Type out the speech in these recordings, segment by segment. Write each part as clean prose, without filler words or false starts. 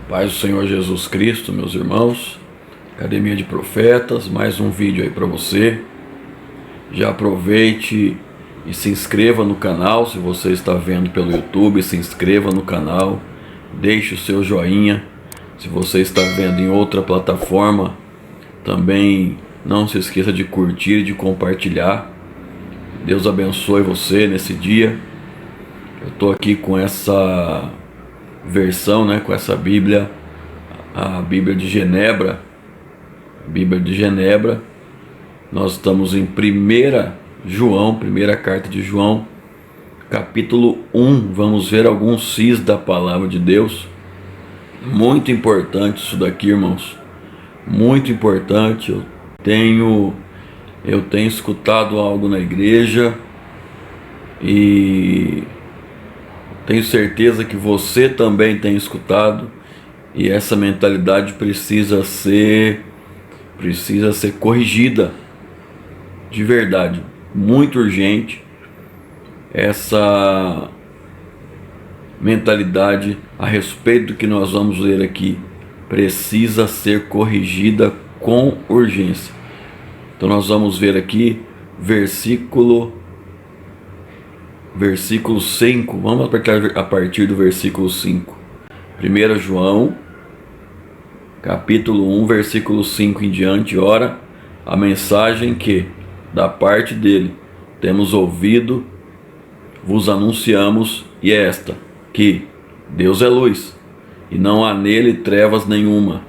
Paz do Senhor Jesus Cristo, meus irmãos, Academia de Profetas, mais um vídeo aí para você. Já aproveite e se inscreva no canal, se você está vendo pelo YouTube, se inscreva no canal, deixe o seu joinha. Se você está vendo em outra plataforma, também não se esqueça de curtir e de compartilhar. Deus abençoe você nesse dia. Eu estou aqui com essa versão, com essa Bíblia, a Bíblia de Genebra. Nós estamos em 1 João, primeira carta de João, capítulo 1. Vamos ver alguns sis da palavra de Deus. Muito importante isso daqui, irmãos. Muito importante. Eu tenho escutado algo na igreja e tenho certeza que você também tem escutado, e essa mentalidade precisa ser corrigida de verdade, muito urgente. Essa mentalidade a respeito do que nós vamos ler aqui precisa ser corrigida com urgência. Então nós vamos ver aqui versículo 5, vamos a partir do versículo 5. 1 João, capítulo 1, versículo 5 em diante. Ora, a mensagem que, da parte dele, temos ouvido, vos anunciamos, e é esta, que Deus é luz, e não há nele trevas nenhuma.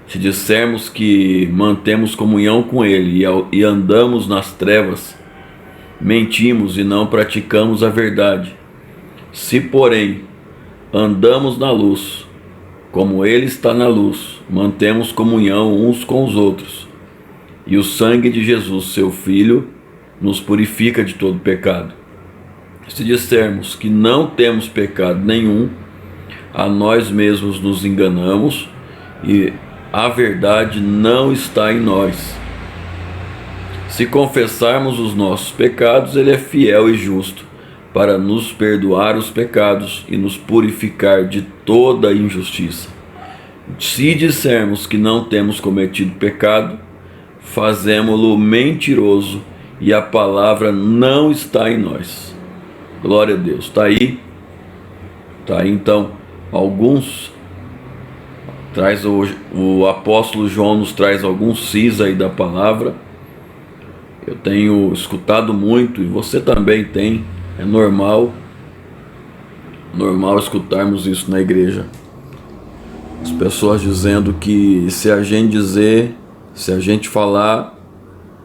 Se dissermos que mantemos comunhão com ele e andamos nas trevas, mentimos e não praticamos a verdade. Se, porém, andamos na luz, como ele está na luz, mantemos comunhão uns com os outros, e o sangue de Jesus, seu Filho, nos purifica de todo pecado. Se dissermos que não temos pecado nenhum, a nós mesmos nos enganamos, e a verdade não está em nós. Se confessarmos os nossos pecados, ele é fiel e justo para nos perdoar os pecados e nos purificar de toda injustiça. Se dissermos que não temos cometido pecado, fazemo-lo mentiroso e a palavra não está em nós. Glória a Deus. Está aí então o apóstolo João nos traz alguns sis aí da palavra. Eu tenho escutado muito, e você também tem. É normal escutarmos isso na igreja. As pessoas dizendo que se a gente falar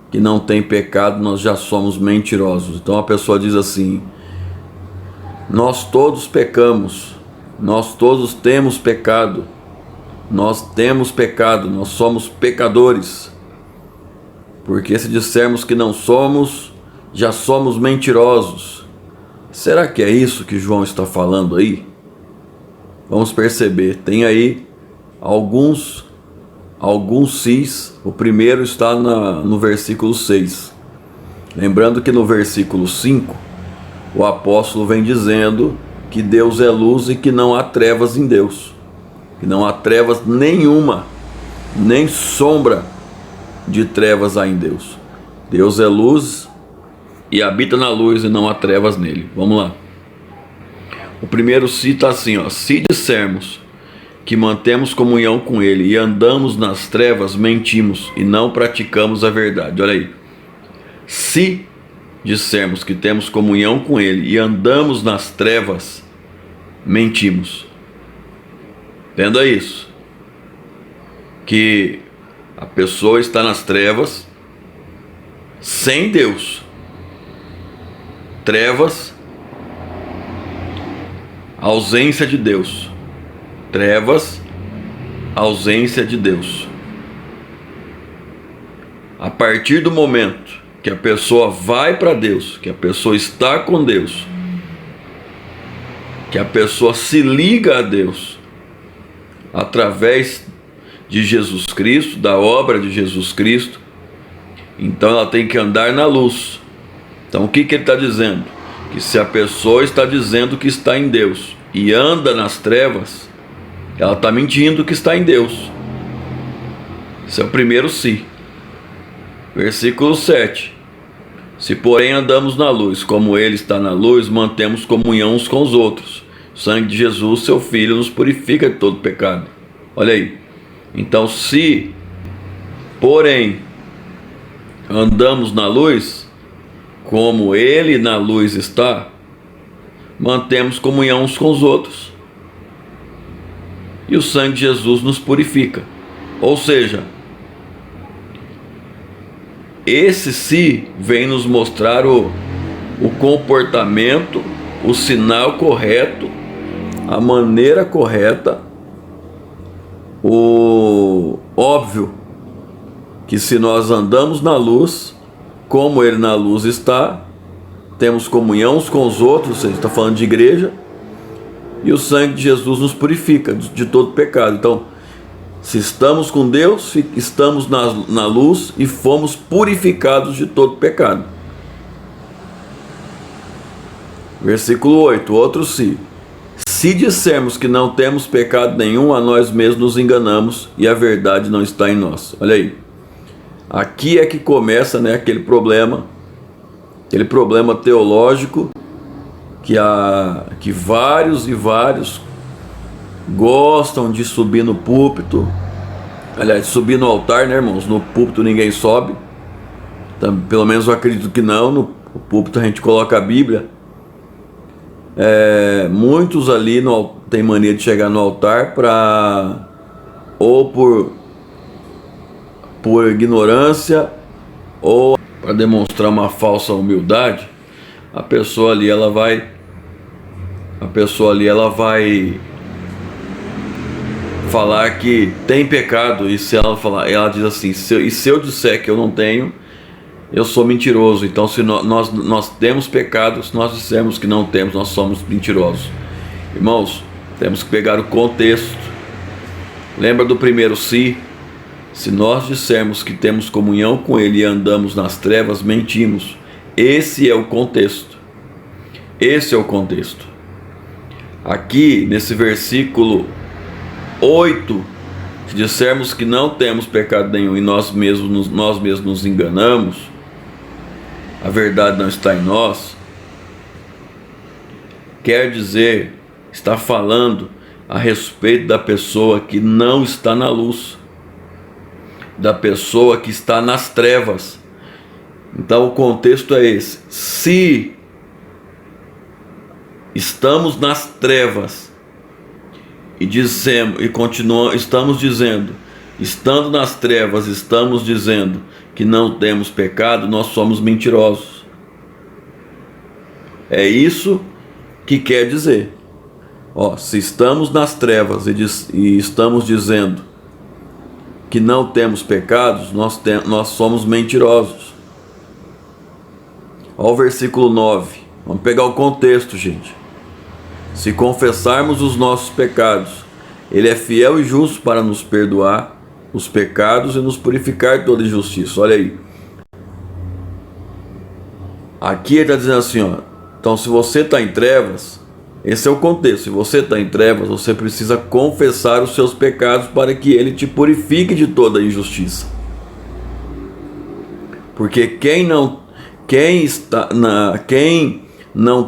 que não tem pecado, nós já somos mentirosos. Então a pessoa diz assim: nós todos pecamos, nós todos temos pecado, nós somos pecadores. Porque se dissermos que não somos, já somos mentirosos. Será que é isso que João está falando aí? Vamos perceber, tem aí alguns sis. O primeiro está no versículo 6. Lembrando que no versículo 5, o apóstolo vem dizendo que Deus é luz e que não há trevas em Deus. Que não há trevas nenhuma, nem sombra de trevas há em Deus. Deus é luz e habita na luz, e não há trevas nele. Vamos lá. O primeiro cita assim, se dissermos que mantemos comunhão com ele e andamos nas trevas, mentimos e não praticamos a verdade. Olha aí. Se dissermos que temos comunhão com ele e andamos nas trevas, mentimos. Entenda isso. Que a pessoa está nas trevas sem Deus. Trevas, ausência de Deus. Trevas, ausência de Deus. A partir do momento que a pessoa vai para Deus, que a pessoa está com Deus, que a pessoa se liga a Deus através de Jesus Cristo, da obra de Jesus Cristo, então ela tem que andar na luz. Então o que ele está dizendo? Que se a pessoa está dizendo que está em Deus e anda nas trevas, Ela está mentindo que está em Deus. Esse é o primeiro se. Versículo 7. Se porém andamos na luz, como Ele está na luz, mantemos comunhão uns com os outros. O sangue de Jesus, seu Filho, nos purifica de todo pecado. Olha aí. Então, se porém andamos na luz, como Ele na luz está, mantemos comunhão uns com os outros. E o sangue de Jesus nos purifica. Ou seja, esse se vem nos mostrar o comportamento, o sinal correto, a maneira correta, o óbvio que se nós andamos na luz, como Ele na luz está, temos comunhão uns com os outros, ou seja, está falando de igreja, e o sangue de Jesus nos purifica de todo pecado. Então, se estamos com Deus, estamos na luz e fomos purificados de todo pecado. Versículo 8, outro se. Se dissermos que não temos pecado nenhum, a nós mesmos nos enganamos e a verdade não está em nós. Olha aí. Aqui é que começa, né, aquele problema teológico que vários e vários gostam de subir no púlpito. Aliás, subir no altar, né, irmãos? No púlpito ninguém sobe. Então, pelo menos eu acredito que não. No púlpito a gente coloca a Bíblia. Muitos ali têm mania de chegar no altar ou por ignorância ou para demonstrar uma falsa humildade. A pessoa ali ela vai falar que tem pecado, e se ela falar, ela diz assim: se eu disser que eu não tenho, eu sou mentiroso. Então, se nós temos pecado, se nós dissermos que não temos, nós somos mentirosos. Irmãos, temos que pegar o contexto. Lembra do primeiro se? Se nós dissermos que temos comunhão com Ele e andamos nas trevas, mentimos. Esse é o contexto. Esse é o contexto. Aqui, nesse versículo 8, se dissermos que não temos pecado nenhum e nós mesmos nos enganamos, a verdade não está em nós, quer dizer, está falando a respeito da pessoa que não está na luz, da pessoa que está nas trevas. Então o contexto é esse: se estamos nas trevas estamos dizendo, estando nas trevas, estamos dizendo que não temos pecado, nós somos mentirosos. É isso que quer dizer. Se estamos nas trevas e estamos dizendo que não temos pecados, nós somos mentirosos. Olha o versículo 9. Vamos pegar o contexto, gente. Se confessarmos os nossos pecados, Ele é fiel e justo para nos perdoar os pecados e nos purificar de toda injustiça. Olha aí. Aqui ele está dizendo assim, então se você está em trevas, esse é o contexto. Se você está em trevas, você precisa confessar os seus pecados para que Ele te purifique de toda injustiça. Porque quem não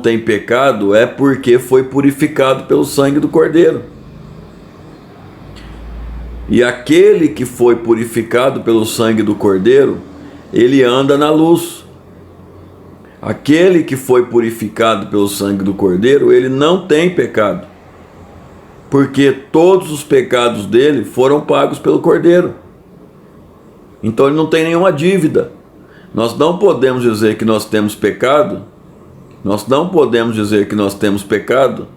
tem pecado é porque foi purificado pelo sangue do Cordeiro. E aquele que foi purificado pelo sangue do Cordeiro, ele anda na luz. Aquele que foi purificado pelo sangue do Cordeiro, ele não tem pecado, porque todos os pecados dele foram pagos pelo Cordeiro. Então ele não tem nenhuma dívida. Nós não podemos dizer que nós temos pecado. Nós não podemos dizer que nós temos pecado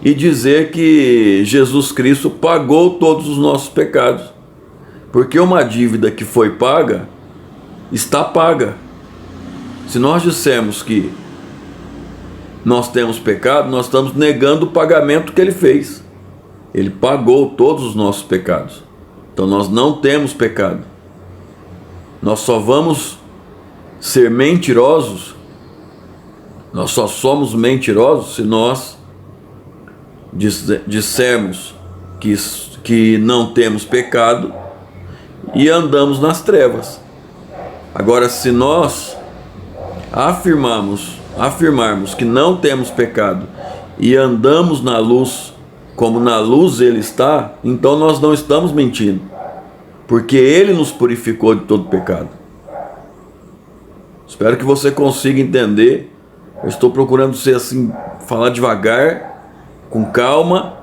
e dizer que Jesus Cristo pagou todos os nossos pecados. Porque uma dívida que foi paga, está paga. Se nós dissermos que nós temos pecado, nós estamos negando o pagamento que Ele fez. Ele pagou todos os nossos pecados. Então nós não temos pecado. Nós só vamos ser mentirosos. Nós só somos mentirosos se nós dissermos que não temos pecado e andamos nas trevas. Agora, se nós afirmarmos que não temos pecado e andamos na luz, como na luz ele está, então nós não estamos mentindo, porque ele nos purificou de todo pecado. Espero que você consiga entender. Eu estou procurando ser assim, falar devagar, com calma.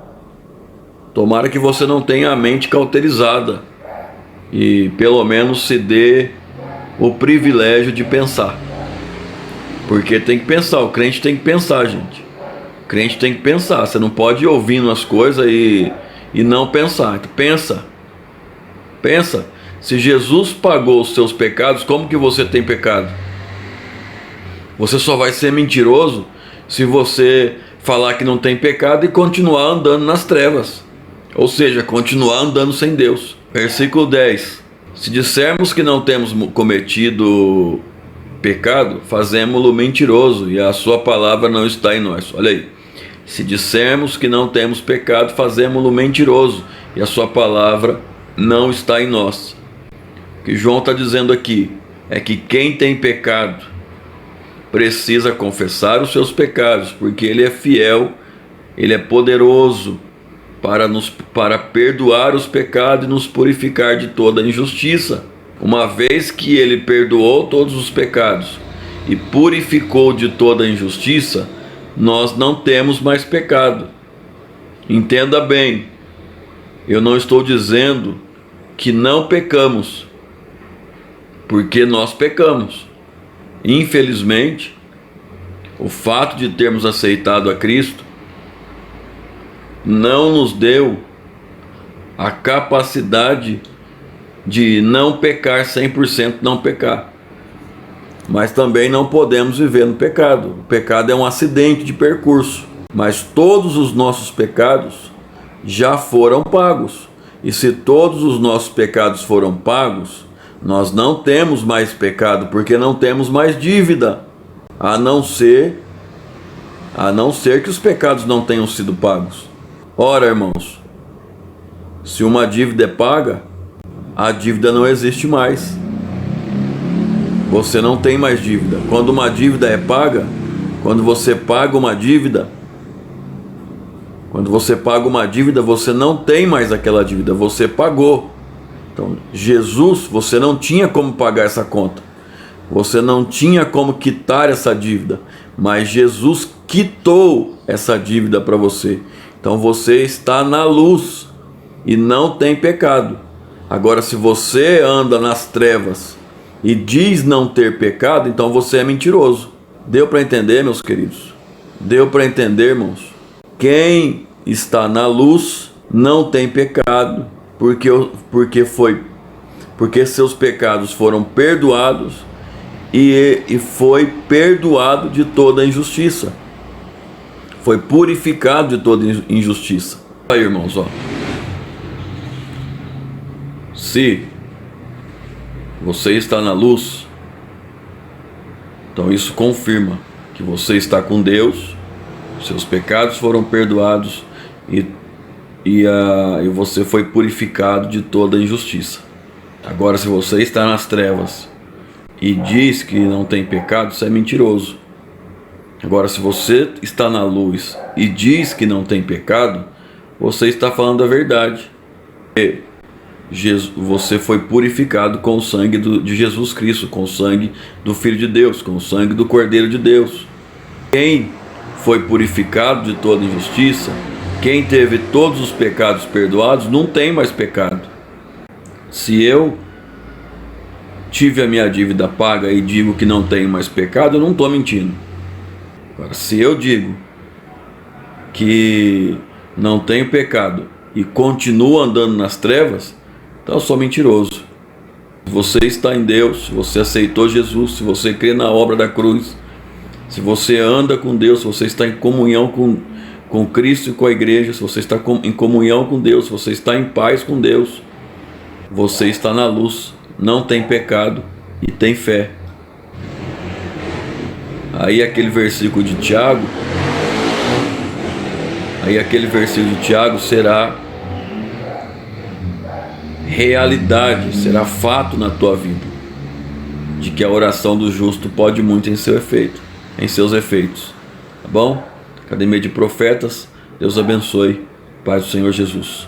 Tomara que você não tenha a mente cauterizada e pelo menos se dê o privilégio de pensar. Porque tem que pensar, o crente tem que pensar, gente. O crente tem que pensar. Você não pode ir ouvindo as coisas e não pensar. Pensa. Pensa. Se Jesus pagou os seus pecados, como que você tem pecado? Você só vai ser mentiroso se você falar que não tem pecado e continuar andando nas trevas. Ou seja, continuar andando sem Deus. Versículo 10. Se dissermos que não temos cometido pecado, fazemo-lo mentiroso e a sua palavra não está em nós. Olha aí. Se dissermos que não temos pecado, fazemo-lo mentiroso e a sua palavra não está em nós. O que João está dizendo aqui é que quem tem pecado precisa confessar os seus pecados, porque ele é fiel, ele é poderoso para perdoar os pecados e nos purificar de toda injustiça. Uma vez que ele perdoou todos os pecados e purificou de toda injustiça, nós não temos mais pecado. Entenda bem, eu não estou dizendo que não pecamos, porque nós pecamos. Infelizmente, o fato de termos aceitado a Cristo não nos deu a capacidade de não pecar 100%, não pecar. Mas também não podemos viver no pecado. O pecado é um acidente de percurso. Mas todos os nossos pecados já foram pagos. E se todos os nossos pecados foram pagos, nós não temos mais pecado, porque não temos mais dívida, a não ser que os pecados não tenham sido pagos. Ora, irmãos, se uma dívida é paga, a dívida não existe mais. Você não tem mais dívida. Quando uma dívida é paga, quando você paga uma dívida, você não tem mais aquela dívida, você pagou. Então, Jesus, você não tinha como pagar essa conta, você não tinha como quitar essa dívida, mas Jesus quitou essa dívida para você. Então você está na luz e não tem pecado. Agora, se você anda nas trevas e diz não ter pecado, então você é mentiroso. Deu para entender, meus queridos? Deu para entender, irmãos? Quem está na luz não tem pecado, porque seus pecados foram perdoados e foi perdoado de toda injustiça. Foi purificado de toda injustiça. Aí, irmãos, ó. Se você está na luz, então isso confirma que você está com Deus, seus pecados foram perdoados e você foi purificado de toda injustiça. Agora, se você está nas trevas e diz que não tem pecado, isso é mentiroso. Agora, se você está na luz e diz que não tem pecado, você está falando a verdade. Você foi purificado com o sangue de Jesus Cristo, com o sangue do Filho de Deus, com o sangue do Cordeiro de Deus. Quem foi purificado de toda injustiça, quem teve todos os pecados perdoados, não tem mais pecado. Se eu tive a minha dívida paga e digo que não tenho mais pecado, eu não estou mentindo. Agora, se eu digo que não tenho pecado e continuo andando nas trevas, então eu sou mentiroso. Se você está em Deus, se você aceitou Jesus, se você crê na obra da cruz, se você anda com Deus, se você está em comunhão com Cristo e com a igreja, se você está em comunhão com Deus, se você está em paz com Deus, você está na luz, não tem pecado e tem fé. Aí aquele versículo de Tiago, aí aquele versículo de Tiago será realidade, será fato na tua vida, de que a oração do justo pode muito em seu efeito, em seus efeitos. Tá bom? Academia de Profetas, Deus abençoe. Paz do Senhor Jesus.